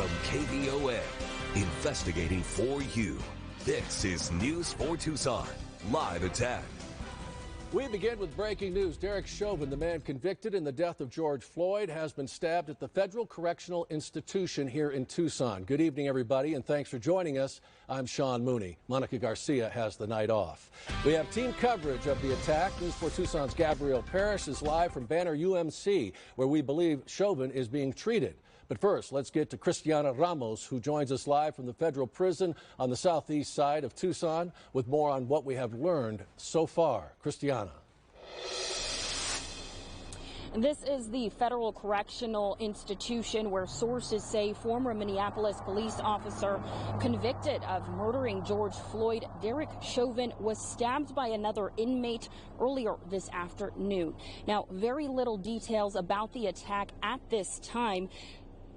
From KBOA, investigating for you. This is News 4 Tucson, live at 10. We begin with breaking news. Derek Chauvin, the man convicted in the death of George Floyd, has been stabbed at the Federal Correctional Institution here in Tucson. Good evening, everybody, and thanks for joining us. I'm Sean Mooney. Monica Garcia has the night off. We have team coverage of the attack. News 4 Tucson's Gabrielle Parrish is live from Banner UMC, where we believe Chauvin is being treated. But first, let's get to Christiana Ramos, who joins us live from the federal prison on the southeast side of Tucson with more on what we have learned so far. Christiana. This is the Federal Correctional Institution where sources say former Minneapolis police officer convicted of murdering George Floyd, Derek Chauvin, was stabbed by another inmate earlier this afternoon. Now, very little details about the attack at this time.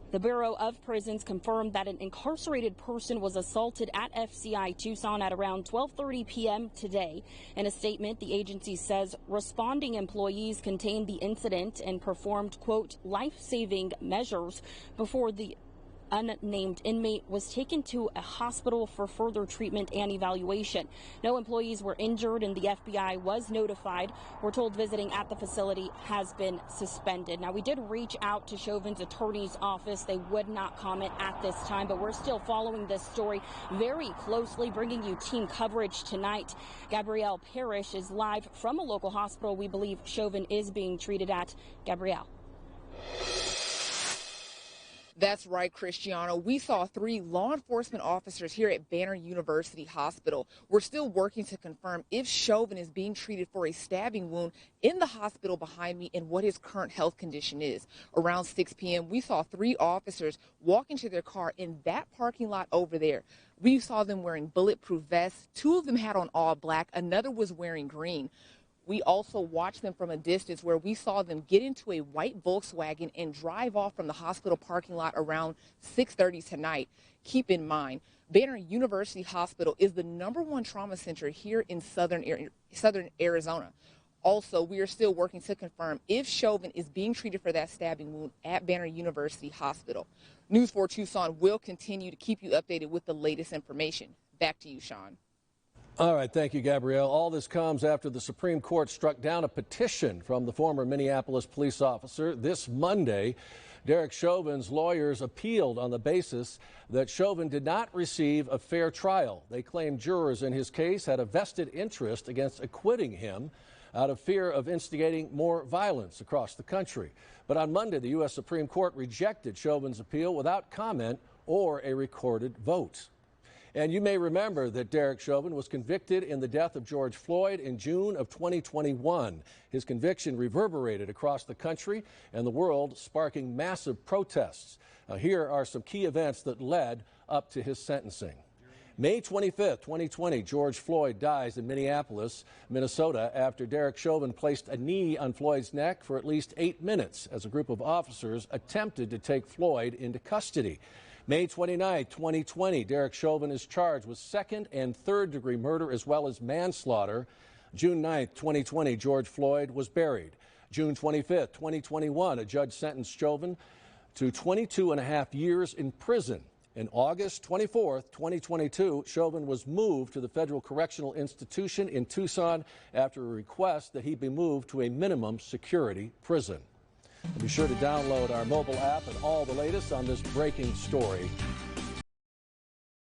The Bureau of Prisons confirmed that an incarcerated person was assaulted at FCI Tucson at around 12:30 p.m. today. In a statement, the agency says responding employees contained the incident and performed, quote, life-saving measures before the unnamed inmate was taken to a hospital for further treatment and evaluation. No employees were injured and the FBI was notified. We're told visiting at the facility has been suspended. Now, we did reach out to Chauvin's attorney's office. They would not comment at this time, but we're still following this story very closely, bringing you team coverage tonight. Gabrielle Parrish is live from a local hospital we believe Chauvin is being treated at. Gabrielle. That's right, Cristiano. We saw 3 law enforcement officers here at Banner University Hospital. We're still working to confirm if Chauvin is being treated for a stabbing wound in the hospital behind me and what his current health condition is. Around 6 p.m., we saw 3 officers walk into their car in that parking lot over there. We saw them wearing bulletproof vests. 2 of them had on all black. Another was wearing green. We also watched them from a distance where we saw them get into a white Volkswagen and drive off from the hospital parking lot around 6:30 tonight. Keep in mind, Banner University Hospital is the #1 trauma center here in southern Arizona. Also, we are still working to confirm if Chauvin is being treated for that stabbing wound at Banner University Hospital. News 4 Tucson will continue to keep you updated with the latest information. Back to you, Sean. All right, thank you, Gabrielle. All this comes after the Supreme Court struck down a petition from the former Minneapolis police officer. This Monday, Derek Chauvin's lawyers appealed on the basis that Chauvin did not receive a fair trial. They claimed jurors in his case had a vested interest against acquitting him out of fear of instigating more violence across the country. But on Monday, the U.S. Supreme Court rejected Chauvin's appeal without comment or a recorded vote. And you may remember that Derek Chauvin was convicted in the death of George Floyd in June of 2021. His conviction reverberated across the country and the world, sparking massive protests. Here are some key events that led up to his sentencing. May 25th, 2020, George Floyd dies in Minneapolis, Minnesota, after Derek Chauvin placed a knee on Floyd's neck for at least 8 minutes as a group of officers attempted to take Floyd into custody. May 29, 2020, Derek Chauvin is charged with 2nd and 3rd degree murder as well as manslaughter. June 9, 2020, George Floyd was buried. June 25, 2021, a judge sentenced Chauvin to 22.5 years in prison. In August 24, 2022, Chauvin was moved to the Federal Correctional Institution in Tucson after a request that he be moved to a minimum security prison. Be sure to download our mobile app and all the latest on this breaking story.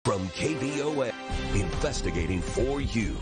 From KBOA, investigating for you.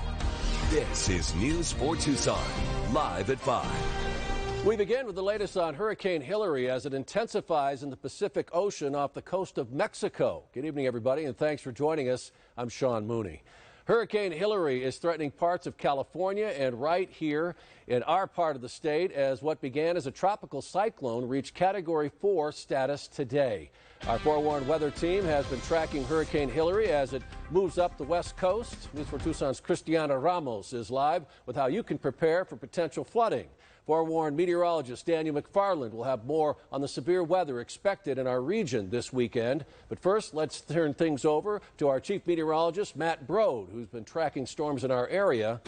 This is News 4 Tucson, live at 5. We begin with the latest on Hurricane Hilary as it intensifies in the Pacific Ocean off the coast of Mexico. Good evening, everybody, and thanks for joining us. I'm Sean Mooney. Hurricane Hilary is threatening parts of California and right here in our part of the state as what began as a tropical cyclone reached Category 4 status today. Our forewarned weather team has been tracking Hurricane Hilary as it moves up the west coast. News 4 Tucson's Christiana Ramos is live with how you can prepare for potential flooding. Forewarned meteorologist Daniel McFarland will have more on the severe weather expected in our region this weekend. But first, let's turn things over to our chief meteorologist, Matt Brode, who's been tracking storms in our area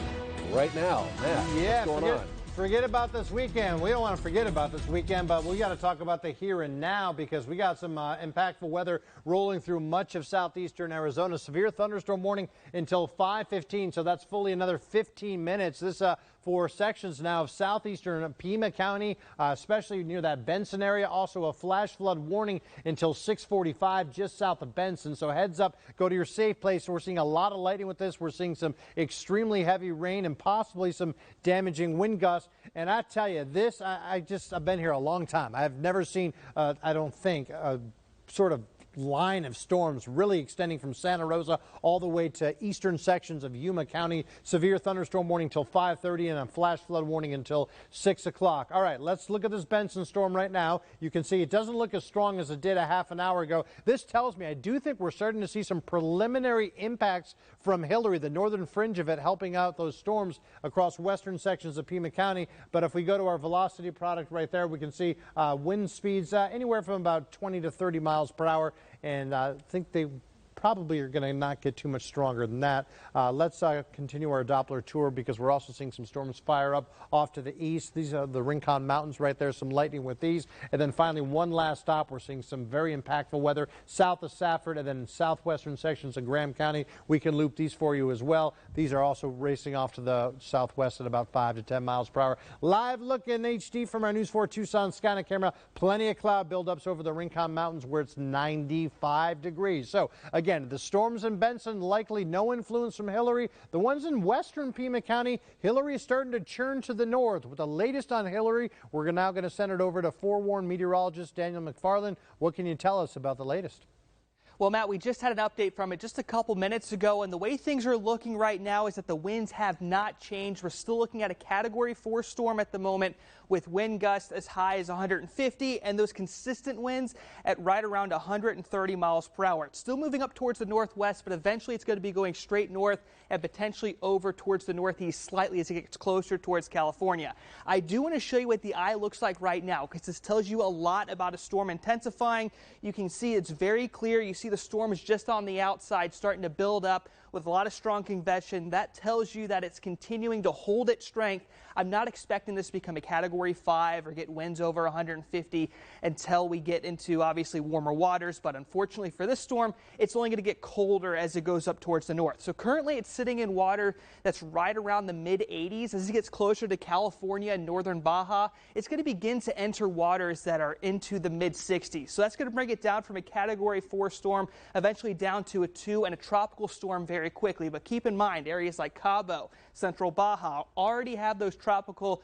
right now. Matt, what's going on? forget about this weekend. We don't want to forget about this weekend, but we got to talk about the here and now because we got some impactful weather rolling through much of southeastern Arizona. Severe thunderstorm warning until 5:15, so that's fully another 15 minutes. This for sections now of southeastern Pima County, especially near that Benson area. Also a flash flood warning until 6:45 just south of Benson. So heads up, go to your safe place. We're seeing a lot of lightning with this. We're seeing some extremely heavy rain and possibly some damaging wind gusts. And I tell you, this, I've been here a long time. I've never seen, I don't think, a sort of line of storms really extending from Santa Rosa all the way to eastern sections of Yuma County. Severe thunderstorm warning until 5:30 and a flash flood warning until 6 o'clock. All right, let's look at this Benson storm right now. You can see it doesn't look as strong as it did a half an hour ago. This tells me I do think we're starting to see some preliminary impacts from Hilary, the northern fringe of it, helping out those storms across western sections of Pima County. But if we go to our velocity product right there, we can see wind speeds anywhere from about 20 to 30 miles per hour. And I think they probably are going to not get too much stronger than that. Let's continue our Doppler tour because we're also seeing some storms fire up off to the east. These are the Rincon Mountains right there, some lightning with these. And then finally, one last stop, we're seeing some very impactful weather south of Safford and then southwestern sections of Graham County. We can loop these for you as well. These are also racing off to the southwest at about 5 to 10 miles per hour. Live look in HD from our News 4 Tucson Skynet camera. Plenty of cloud buildups over the Rincon Mountains where it's 95 degrees. So again, the storms in Benson, likely no influence from Hilary. The ones in western Pima County, Hilary is starting to churn to the north. With the latest on Hilary, we're now going to send it over to forewarned meteorologist Daniel McFarland. What can you tell us about the latest? Well, Matt, we just had an update from it just a couple minutes ago, and the way things are looking right now is that the winds have not changed. We're still looking at a Category 4 storm at the moment with wind gusts as high as 150 and those consistent winds at right around 130 miles per hour. It's still moving up towards the northwest, but eventually it's going to be going straight north and potentially over towards the northeast slightly as it gets closer towards California. I do want to show you what the eye looks like right now because this tells you a lot about a storm intensifying. You can see it's very clear. You see the storm is just on the outside starting to build up with a lot of strong convection. That tells you that it's continuing to hold its strength. I'm not expecting this to become a Category 5 or get winds over 150 until we get into obviously warmer waters. But unfortunately for this storm, it's only going to get colder as it goes up towards the north. So currently it's sitting in water that's right around the mid 80s. As it gets closer to California and northern Baja, it's going to begin to enter waters that are into the mid 60s. So that's going to bring it down from a Category 4 storm eventually down to a 2 and a tropical storm very quickly. But keep in mind, areas like Cabo, Central Baja already have those tropical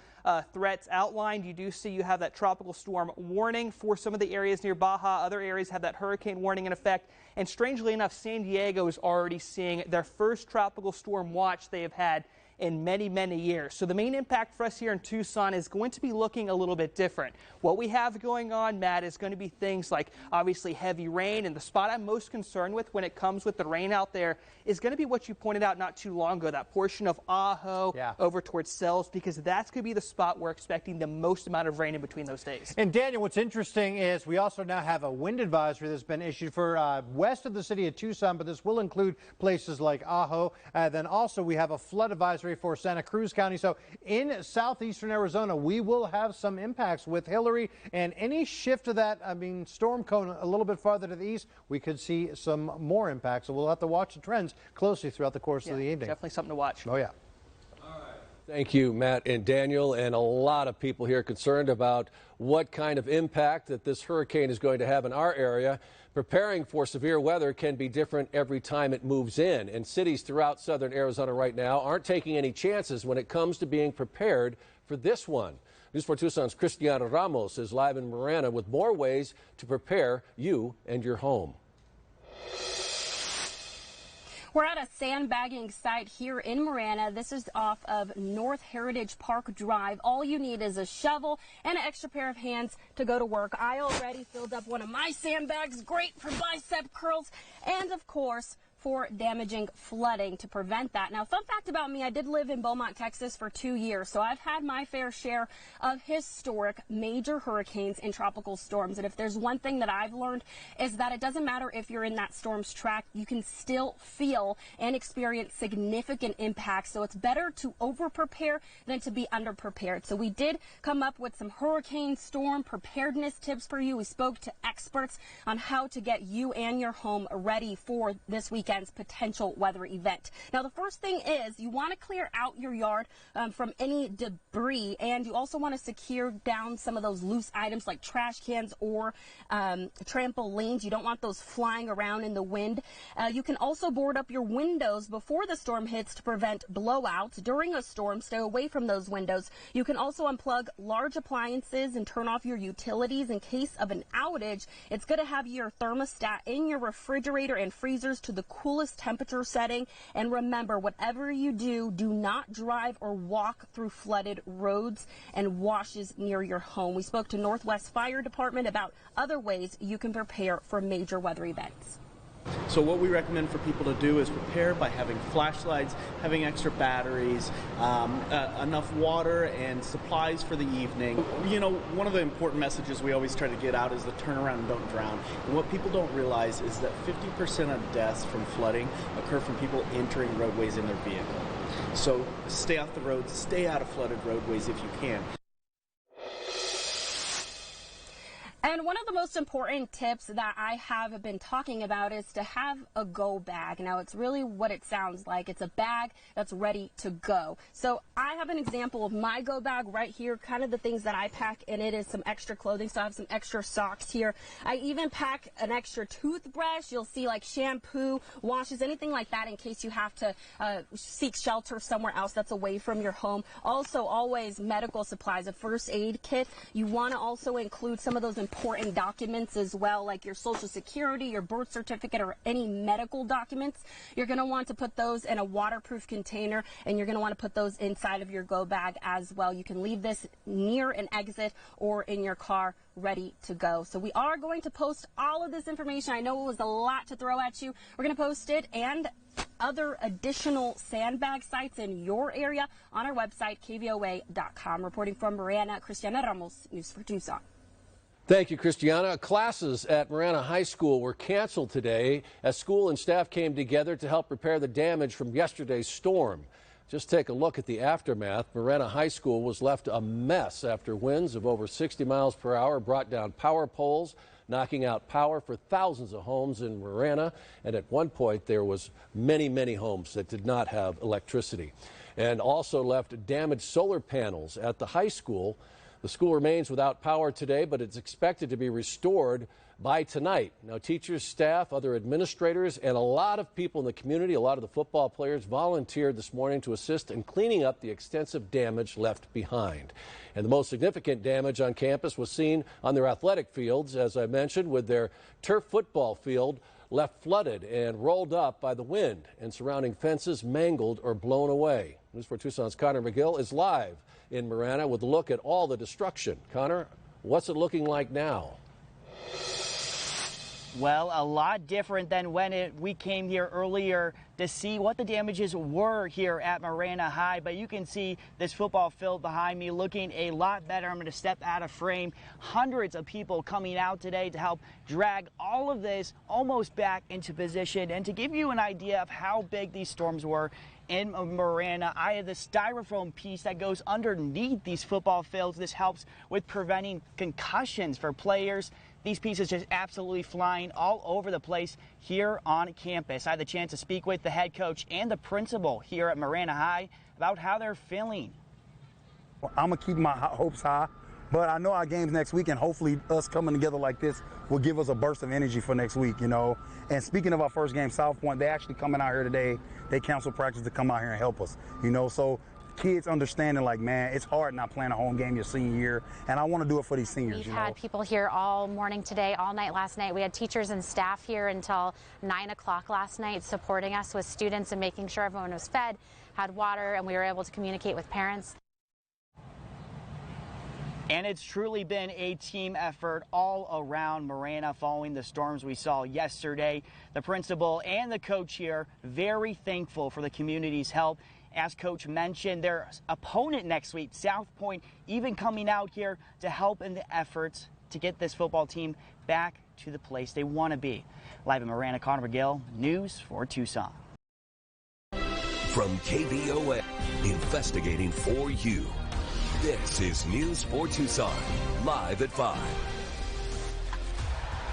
threats outlined. You do see you have that tropical storm warning for some of the areas near Baja. Other areas have that hurricane warning in effect. And strangely enough, San Diego is already seeing their first tropical storm watch they have had in many, many years. So the main impact for us here in Tucson is going to be looking a little bit different. What we have going on, Matt, is going to be things like obviously heavy rain. And the spot I'm most concerned with when it comes with the rain out there is going to be what you pointed out not too long ago, that portion of Ajo over towards Sells, because that's going to be the spot we're expecting the most amount of rain in between those days. And Daniel, what's interesting is we also now have a wind advisory that's been issued for west of the city of Tucson, but this will include places like Ajo. Then also we have a flood advisory for Santa Cruz County. So in southeastern Arizona, we will have some impacts with Hilary, and any shift of that, storm cone a little bit farther to the east, we could see some more impacts. So we'll have to watch the trends closely throughout the course of the evening. Definitely something to watch. Oh, yeah. Thank you, Matt and Daniel, and a lot of people here concerned about what kind of impact that this hurricane is going to have in our area. Preparing for severe weather can be different every time it moves in, and cities throughout southern Arizona right now aren't taking any chances when it comes to being prepared for this one. News 4 Tucson's Cristiano Ramos is live in Marana with more ways to prepare you and your home. We're at a sandbagging site here in Marana. This is off of North Heritage Park Drive. All you need is a shovel and an extra pair of hands to go to work. I already filled up one of my sandbags, great for bicep curls, and of course, for damaging flooding to prevent that. Now, fun fact about me, I did live in Beaumont, Texas for 2 years, so I've had my fair share of historic major hurricanes and tropical storms. And if there's one thing that I've learned is that it doesn't matter if you're in that storm's track, you can still feel and experience significant impacts. So it's better to over-prepare than to be under-prepared. So we did come up with some hurricane storm preparedness tips for you. We spoke to experts on how to get you and your home ready for this weekend's potential weather event. Now, the first thing is you want to clear out your yard from any debris, and you also want to secure down some of those loose items like trash cans or trampolines. You don't want those flying around in the wind. You can also board up your windows before the storm hits to prevent blowouts. During a storm, stay away from those windows. You can also unplug large appliances and turn off your utilities in case of an outage. It's good to have your thermostat in your refrigerator and freezers to the coolest temperature setting. And remember, whatever you do, do not drive or walk through flooded roads and washes near your home. We spoke to Northwest Fire Department about other ways you can prepare for major weather events. So what we recommend for people to do is prepare by having flashlights, having extra batteries, enough water and supplies for the evening. You know, one of the important messages we always try to get out is the turn around and don't drown. And what people don't realize is that 50% of deaths from flooding occur from people entering roadways in their vehicle. So stay off the roads, stay out of flooded roadways if you can. And one of the most important tips that I have been talking about is to have a go bag. Now, it's really what it sounds like. It's a bag that's ready to go. So I have an example of my go bag right here, kind of the things that I pack in it is some extra clothing. So I have some extra socks here. I even pack an extra toothbrush. You'll see like shampoo, washes, anything like that in case you have to seek shelter somewhere else that's away from your home. Also, always medical supplies, a first aid kit. You want to also include some of those important documents as well, like your Social Security, your birth certificate, or any medical documents. You're going to want to put those in a waterproof container, and you're going to want to put those inside of your go bag as well. You can leave this near an exit or in your car ready to go. So we are going to post all of this information. I know it was a lot to throw at you. We're going to post it and other additional sandbag sites in your area on our website, kvoa.com. Reporting from Marana, Cristiana Ramos, News for Tucson. Thank you, Christiana. Classes at Marana High School were canceled today as school and staff came together to help repair the damage from yesterday's storm. Just take a look at the aftermath. Marana High School was left a mess after winds of over 60 miles per hour brought down power poles, knocking out power for thousands of homes in Marana. And at one point, there was many homes that did not have electricity, and also left damaged solar panels at the high school. The school remains without power today, but it's expected to be restored by tonight. Now, teachers, staff, other administrators, and a lot of people in the community, a lot of the football players volunteered this morning to assist in cleaning up the extensive damage left behind. And the most significant damage on campus was seen on their athletic fields, as I mentioned, with their turf football field left flooded and rolled up by the wind, and surrounding fences mangled or blown away. News 4 Tucson's Connor McGill is live in Marana with a look at all the destruction. Connor, what's it looking like now? Well, a lot different than when we came here earlier to see what the damages were here at Marana High. But you can see this football field behind me looking a lot better. I'm going to step out of frame. Hundreds of people coming out today to help drag all of this almost back into position. And to give you an idea of how big these storms were in Marana, I have the styrofoam piece that goes underneath these football fields. This helps with preventing concussions for players. These pieces just absolutely flying all over the place here on campus. I had the chance to speak with the head coach and the principal here at Marana High about how they're feeling. I'm going to keep my hopes high, but I know our games next week, and hopefully us coming together like this will give us a burst of energy for next week, you know. And speaking of our first game, South Point, they actually coming out here today. They canceled practice to come out here and help us, you know. So kids understanding, like, man, it's hard not playing a home game your senior year, and I want to do it for these seniors. We've had people here all morning today, all night last night. We had teachers and staff here until 9 o'clock last night supporting us with students and making sure everyone was fed, had water, and we were able to communicate with parents. And it's truly been a team effort all around Marana following the storms we saw yesterday. The principal and the coach here very thankful for the community's help. As Coach mentioned, their opponent next week, South Point, even coming out here to help in the efforts to get this football team back to the place they want to be. Live in Marana, Connor McGill, News for Tucson. From KBOA, investigating for you. This is News for Tucson, live at 5.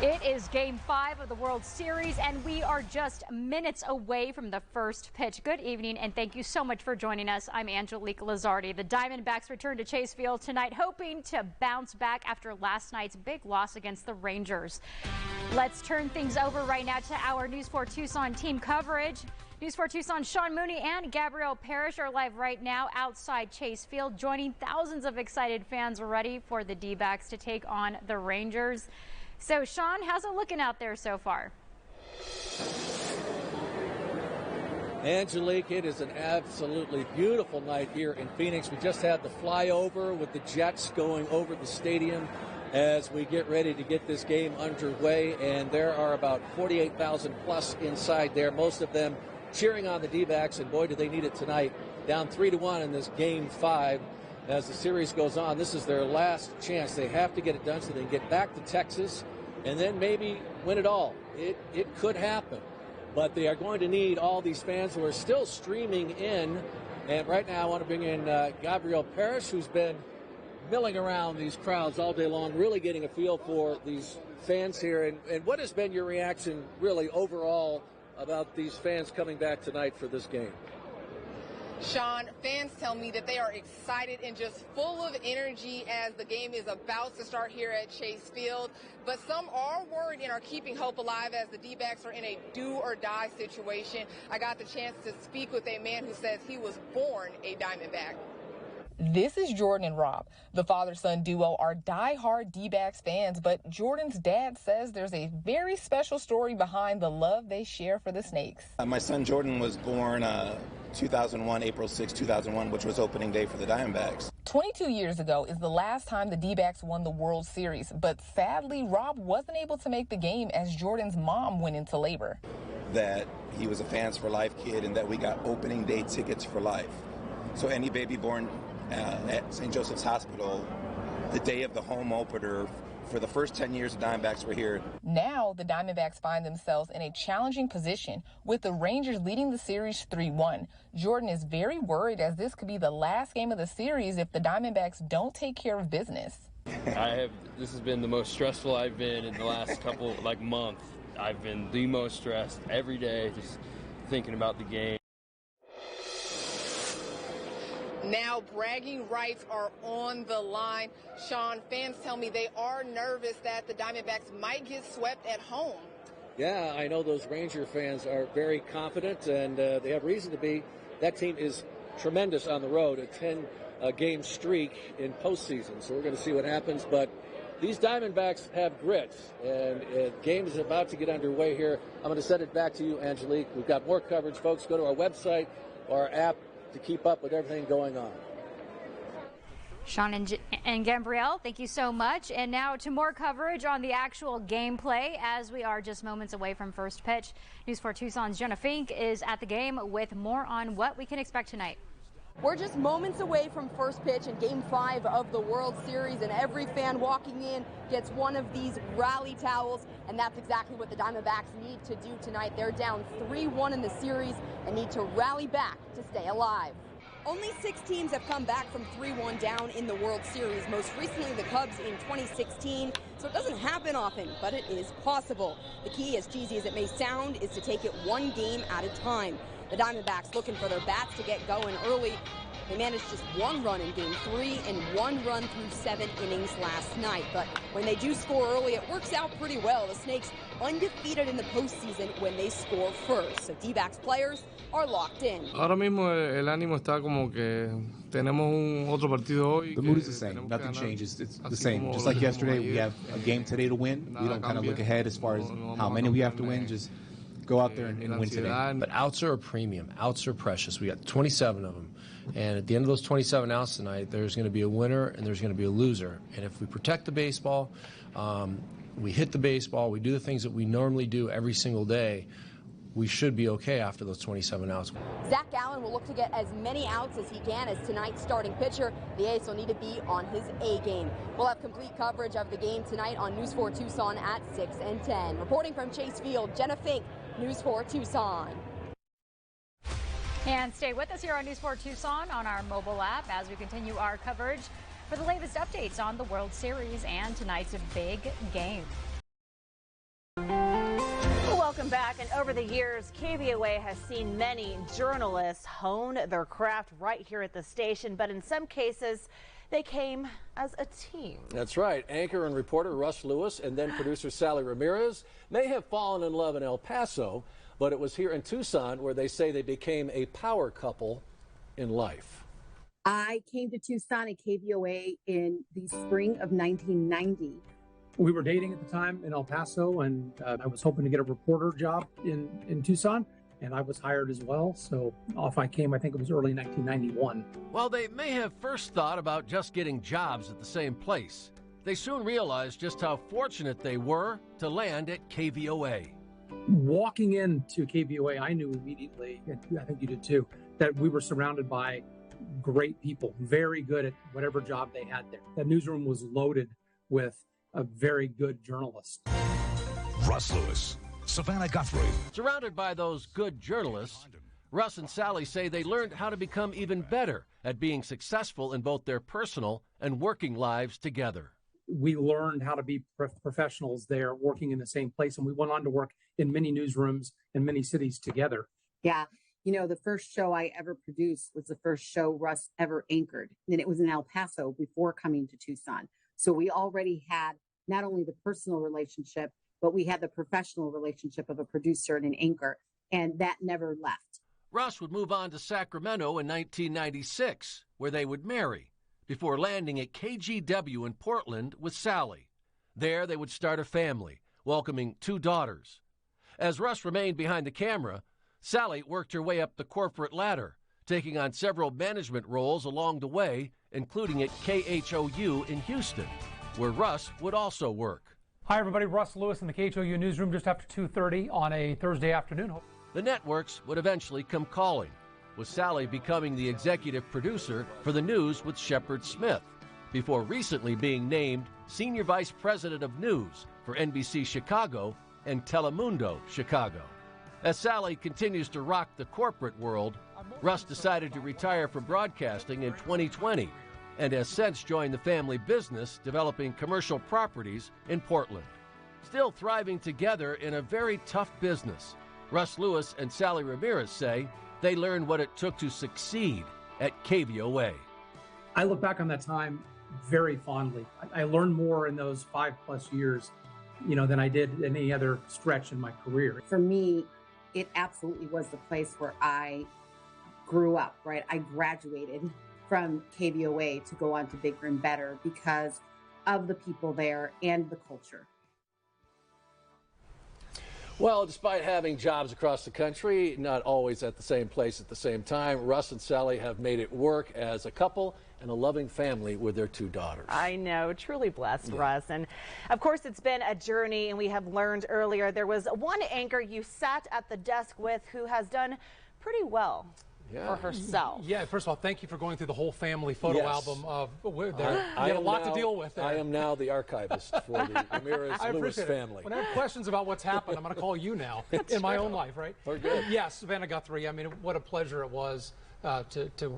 It is Game 5 of the World Series, and we are just minutes away from the first pitch. Good evening, and thank you so much for joining us. I'm Angelique Lazardi. The Diamondbacks return to Chase Field tonight, hoping to bounce back after last night's big loss against the Rangers. Let's turn things over right now to our News 4 Tucson team coverage. News 4 Tucson, Sean Mooney and Gabrielle Parrish are live right now outside Chase Field, joining thousands of excited fans ready for the D-backs to take on the Rangers. So, Sean, how's it looking out there so far? Angelique, it is an absolutely beautiful night here in Phoenix. We just had the flyover with the jets going over the stadium as we get ready to get this game underway, and there are about 48,000 plus inside there, most of them cheering on the D-backs, and boy, do they need it tonight. Down 3-1 in this Game 5 as the series goes on. This is their last chance. They have to get it done so they can get back to Texas and then maybe win it all. It could happen, but they are going to need all these fans who are still streaming in. And right now I want to bring in Gabrielle Parrish, who's been milling around these crowds all day long, really getting a feel for these fans here. And what has been your reaction really overall about these fans coming back tonight for this game? Sean, fans tell me that they are excited and just full of energy as the game is about to start here at Chase Field. But some are worried and are keeping hope alive as the D-backs are in a do-or-die situation. I got the chance to speak with a man who says he was born a Diamondback. This is Jordan and Rob. The father-son duo are die-hard D-backs fans, but Jordan's dad says there's a very special story behind the love they share for the Snakes. My son Jordan was born 2001, April 6, 2001, which was opening day for the Diamondbacks. 22 years ago is the last time the D-backs won the World Series, but sadly, Rob wasn't able to make the game as Jordan's mom went into labor. That he was a fans for life kid and that we got opening day tickets for life. So any baby born at St. Joseph's Hospital, the day of the home opener, for the first 10 years the Diamondbacks were here. Now the Diamondbacks find themselves in a challenging position with the Rangers leading the series 3-1. Jordan is very worried as this could be the last game of the series if the Diamondbacks don't take care of business. This has been the most stressful I've been in the last couple, month. I've been the most stressed every day, just thinking about the game. Now bragging rights are on the line. Sean, fans tell me they are nervous that the Diamondbacks might get swept at home. Yeah, I know those Ranger fans are very confident, and they have reason to be. That team is tremendous on the road, a 10-game streak in postseason, so we're going to see what happens. But these Diamondbacks have grit, and the game is about to get underway here. I'm going to send it back to you, Angelique. We've got more coverage, folks. Go to our website or our app to keep up with everything going on. Sean and Gabrielle, thank you so much. And now to more coverage on the actual gameplay as we are just moments away from first pitch. News 4 Tucson's Jenna Fink is at the game with more on what we can expect tonight. We're just moments away from first pitch in Game 5 of the World Series, and every fan walking in gets one of these rally towels, and that's exactly what the Diamondbacks need to do tonight. They're down 3-1 in the series and need to rally back to stay alive. Only 6 teams have come back from 3-1 down in the World Series, most recently the Cubs in 2016, so it doesn't happen often, but it is possible. The key, as cheesy as it may sound, is to take it one game at a time. The Diamondbacks looking for their bats to get going early. They managed just 1 run in Game 3 and 1 run through 7 innings last night. But when they do score early, it works out pretty well. The Snakes undefeated in the postseason when they score first. So D-backs players are locked in. Ahora mismo el ánimo está como que tenemos otro partido hoy. The mood is the same. Nothing changes. It's the same. Just like yesterday, we have a game today to win. We don't kind of look ahead as far as how many we have to win. Just go out there and win today. But outs are a premium. Outs are precious. We got 27 of them. And at the end of those 27 outs tonight, there's going to be a winner and there's going to be a loser. And if we protect the baseball, we hit the baseball, we do the things that we normally do every single day, we should be okay after those 27 outs. Zach Allen will look to get as many outs as he can as tonight's starting pitcher. The Ace will need to be on his A game. We'll have complete coverage of the game tonight on News 4 Tucson at 6 and 10. Reporting from Chase Field, Jenna Fink, News 4 Tucson. And stay with us here on News 4 Tucson on our mobile app as we continue our coverage for the latest updates on the World Series and tonight's big game. Welcome back. And over the years, KVOA has seen many journalists hone their craft right here at the station. But in some cases, they came as a team. That's right. Anchor and reporter Russ Lewis and then producer Sally Ramirez may have fallen in love in El Paso, but it was here in Tucson where they say they became a power couple in life. I came to Tucson at KVOA in the spring of 1990. We were dating at the time in El Paso, and I was hoping to get a reporter job in Tucson, and I was hired as well. So off I came. I think it was early 1991. While they may have first thought about just getting jobs at the same place, they soon realized just how fortunate they were to land at KVOA. Walking into KVOA, I knew immediately, and I think you did too, that we were surrounded by great people, very good at whatever job they had there. That newsroom was loaded with a very good journalist. Russ Lewis, Savannah Guthrie. Surrounded by those good journalists, Russ and Sally say they learned how to become even better at being successful in both their personal and working lives together. We learned how to be professionals there, working in the same place, and we went on to work in many newsrooms in many cities together. Yeah. You know, the first show I ever produced was the first show Russ ever anchored, and it was in El Paso before coming to Tucson. So we already had not only the personal relationship, but we had the professional relationship of a producer and an anchor, and that never left. Russ would move on to Sacramento in 1996, where they would marry, before landing at KGW in Portland with Sally. There they would start a family, welcoming 2 daughters. As Russ remained behind the camera, Sally worked her way up the corporate ladder, taking on several management roles along the way, including at KHOU in Houston, where Russ would also work. Hi, everybody. Russ Lewis in the KHOU newsroom just after 2:30 on a Thursday afternoon. The networks would eventually come calling, with Sally becoming the executive producer for the news with Shepard Smith, before recently being named Senior Vice President of News for NBC Chicago and Telemundo Chicago. As Sally continues to rock the corporate world, Russ decided to retire from broadcasting in 2020 and has since joined the family business developing commercial properties in Portland. Still thriving together in a very tough business, Russ Lewis and Sally Ramirez say they learned what it took to succeed at KVOA. I look back on that time very fondly. I learned more in those 5+ years, than I did in any other stretch in my career. For me, it absolutely was the place where I grew up, right? I graduated from KVOA to go on to bigger and better because of the people there and the culture. Well, despite having jobs across the country, not always at the same place at the same time, Russ and Sally have made it work as a couple and a loving family with their 2 daughters. I know, truly blessed, Russ. And of course, it's been a journey, and we have learned earlier there was one anchor you sat at the desk with who has done pretty well for herself. Yeah, first of all, thank you for going through the whole family photo album. I had a lot to deal with there. I am now the archivist for the Ramirez-Lewis family. When I have questions about what's happened, I'm going to call you now in my own life, right? We're good. Yes, Savannah Guthrie. I mean, what a pleasure it was.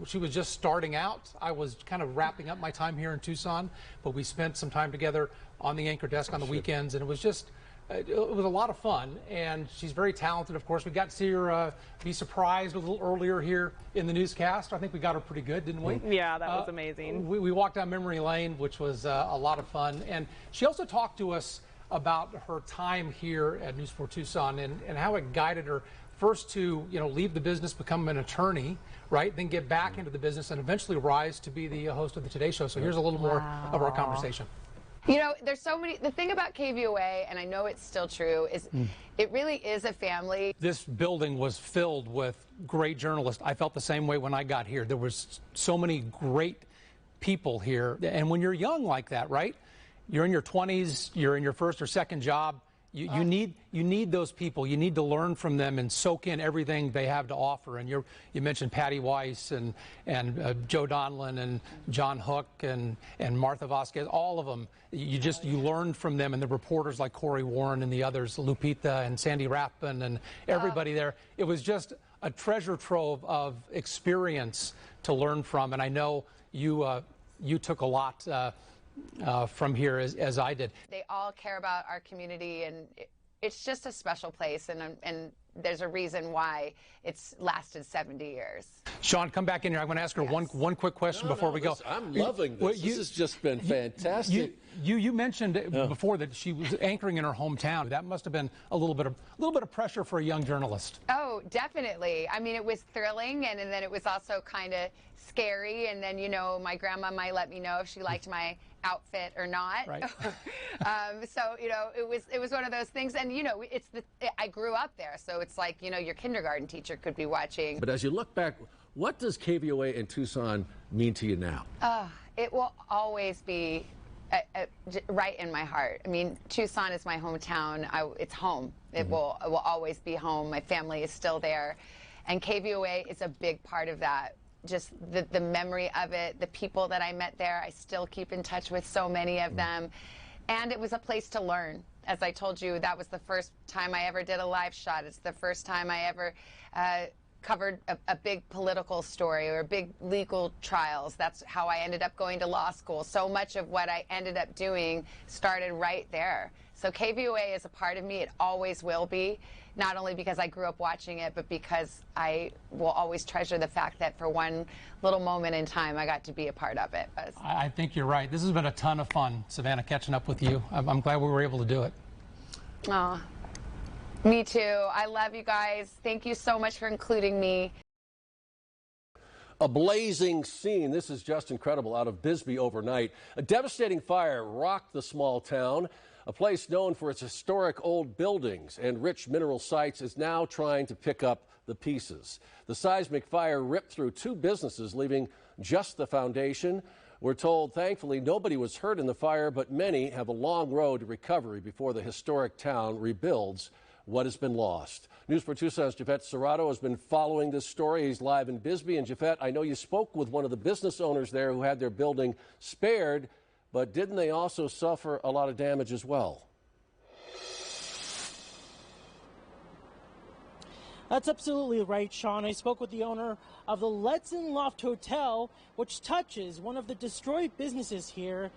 She was just starting out. I was kind of wrapping up my time here in Tucson, but we spent some time together on the anchor desk on the weekends, and it was just it was a lot of fun. And she's very talented, of course. We got to see her be surprised a little earlier here in the newscast. I think we got her pretty good, didn't we? Yeah, that was amazing. We walked down memory lane, which was a lot of fun. And she also talked to us about her time here at News 4 Tucson and how it guided her first to leave the business, become an attorney, right? Then get back into the business and eventually rise to be the host of the Today Show. So here's a little more of our conversation. You know, there's so many, the thing about KVOA, and I know it's still true, is it really is a family. This building was filled with great journalists. I felt the same way when I got here. There was so many great people here. And when you're young like that, right? You're in your 20s, you're in your first or second job. You need those people. You need to learn from them and soak in everything they have to offer. And you mentioned Patty Weiss and Joe Donlin and John Hook and Martha Vasquez, all of them. You learned from them, and the reporters like Corey Warren and the others, Lupita and Sandy Rappin and everybody there. It was just a treasure trove of experience to learn from. And I know you took a lot from here as I did. They all care about our community, and it's just a special place, and there's a reason why it's lasted 70 years. Sean, come back in here. I want to ask her one quick question before we go. I'm loving this. This has just been fantastic. You mentioned before that she was anchoring in her hometown. That must have been a little bit of pressure for a young journalist. Oh, definitely. I mean, it was thrilling, and then it was also kind of scary. And then, you know, my grandma might let me know if she liked my outfit or not. Right. So, you know, it was one of those things. And, you know, I grew up there, so it's like, you know, your kindergarten teacher could be watching. But as you look back, what does KVOA in Tucson mean to you now? It will always be right in my heart. I mean, Tucson is my hometown. It's home. It will always be home. My family is still there. And KVOA is a big part of that. Just the memory of it, the people that I met there, I still keep in touch with so many of them. And it was a place to learn. As I told you, that was the first time I ever did a live shot. It's the first time I ever covered a big political story or big legal trials. That's how I ended up going to law school. So much of what I ended up doing started right there. So KVOA is a part of me. It always will be, not only because I grew up watching it, but because I will always treasure the fact that for one little moment in time, I got to be a part of it. I think you're right. This has been a ton of fun, Savannah, catching up with you. I'm glad we were able to do it. Oh, me too. I love you guys. Thank you so much for including me. A blazing scene. This is just incredible out of Bisbee overnight. A devastating fire rocked the small town. A place known for its historic old buildings and rich mineral sites is now trying to pick up the pieces. The seismic fire ripped through 2 businesses, leaving just the foundation. We're told, thankfully, nobody was hurt in the fire, but many have a long road to recovery before the historic town rebuilds what has been lost. News for Tucson's Japhet Serrato has been following this story. He's live in Bisbee. And Japhet, I know you spoke with one of the business owners there who had their building spared, but didn't they also suffer a lot of damage as well? That's absolutely right, Sean. I spoke with the owner of the Let's and Loft Hotel, which touches one of the destroyed businesses here.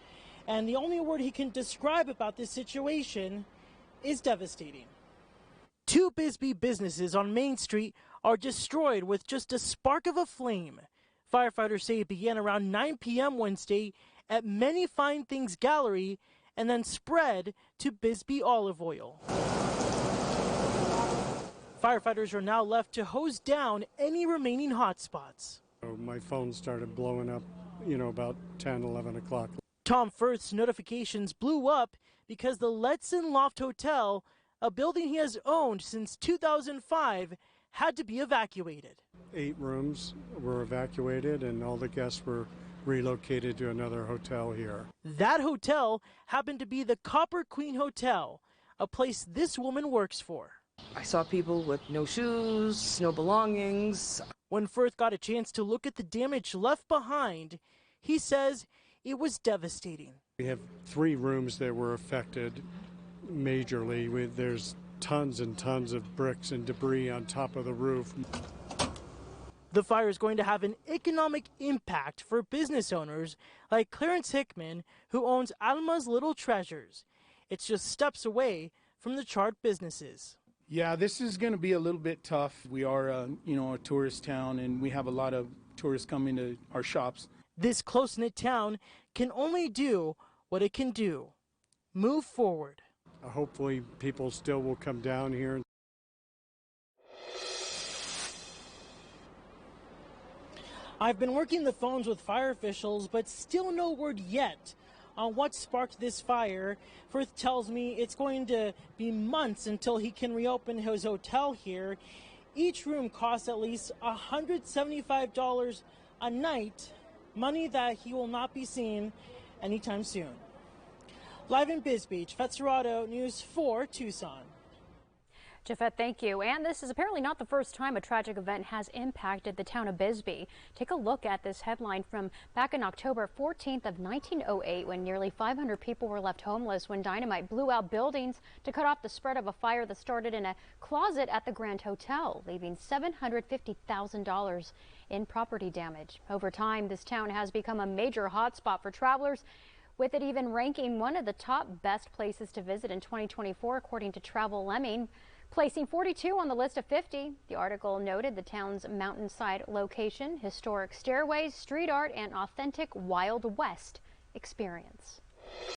And the only word he can describe about this situation is devastating. 2 Bisbee businesses on Main Street are destroyed with just a spark of a flame. Firefighters say it began around 9 p.m. Wednesday at Many Fine Things Gallery and then spread to Bisbee Olive Oil. Firefighters are now left to hose down any remaining hotspots. My phone started blowing up, about 10, 11 o'clock. Tom Firth's notifications blew up because the Let's and Loft Hotel, a building he has owned since 2005, had to be evacuated. 8 rooms were evacuated and all the guests were relocated to another hotel here. That hotel happened to be the Copper Queen Hotel, a place this woman works for. I saw people with no shoes, no belongings. When Firth got a chance to look at the damage left behind, he says it was devastating. We have 3 rooms that were affected majorly. There's tons and tons of bricks and debris on top of the roof. The fire is going to have an economic impact for business owners like Clarence Hickman, who owns Alma's Little Treasures. It's just steps away from the charred businesses. Yeah, this is going to be a little bit tough. We are, a tourist town, and we have a lot of tourists coming to our shops. This close-knit town can only do what it can do. Move forward. Hopefully people still will come down here. I've been working the phones with fire officials, but still no word yet on what sparked this fire. Firth tells me it's going to be months until he can reopen his hotel here. Each room costs at least $175 a night, money that he will not be seeing anytime soon. Live in Bisbee, Jafet Serrato, News 4 Tucson. Jafet, thank you. And this is apparently not the first time a tragic event has impacted the town of Bisbee. Take a look at this headline from back in October 14th of 1908, when nearly 500 people were left homeless when dynamite blew out buildings to cut off the spread of a fire that started in a closet at the Grand Hotel, leaving $750,000 in property damage. Over time, this town has become a major hotspot for travelers, with it even ranking one of the top best places to visit in 2024, according to Travel Lemming, placing 42 on the list of 50. The article noted the town's mountainside location, historic stairways, street art, and authentic Wild West experience.